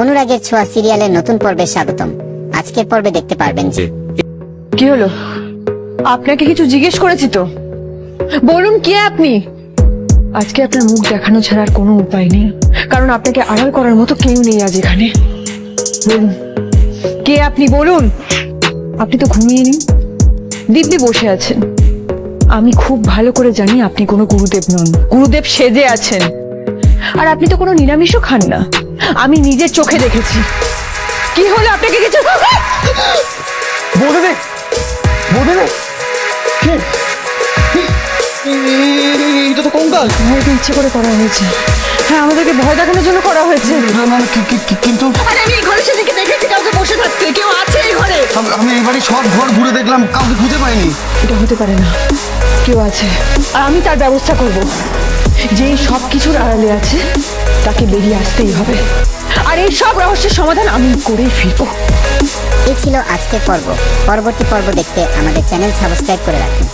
অনুরাগের ছোঁয়া সিরিয়ালের নতুন পর্বে স্বাগতম। আজকের পর্বে দেখতে পারবেন যে কি হলো, আপনাকে কিছু জিজ্ঞেস করেছি তো, বলুন কে আপনি। আজকে আপনার মুখ দেখানো ছাড়া আর কোনো উপায় নেই, কারণ আপনাকে আড়াল করার মতো কেউ নেই আজ এখানে। বলুন কে আপনি, বলুন। আপনি তো ঘুমিয়ে নিন, দিব্যি বসে আছেন। আমি খুব ভালো করে জানি আপনি কোনো গুরুদেব নন, গুরুদেব সেজে আছেন। আর আপনি তো কোনো নিরামিষও খান না, আমি নিজের চোখে দেখেছি। কি হলো, আপনাকে কিছু বৌদিদি, বৌদিদি, কে? এটা তো কঙ্কাল। হয়তো ইচ্ছে করে করা হয়েছে। হ্যাঁ, আমাদেরকে ভয় দেখানোর জন্য করা হয়েছে। কিন্তু আরে আমি এই ঘরে সেদিকে দেখেছি কাউকে বসে থাকতে, কেউ আছে এই ঘরে। আমি এই বাড়ি সব ঘর ঘুরে দেখলাম, কাউকে খুঁজে পাইনি। এটা হতে পারে না, কেউ আছে, আর আমি তার ব্যবস্থা করব। যেই সব কিছুর আড়ালে আছে তাকে বেরিয়ে আসতেই হবে, আর এই সব রহস্যের সমাধান আমি করেই ফিরবো। এই ছিল আজকের পর্ব। পরবর্তী পর্ব দেখতে আমাদের চ্যানেল সাবস্ক্রাইব করে রাখুন।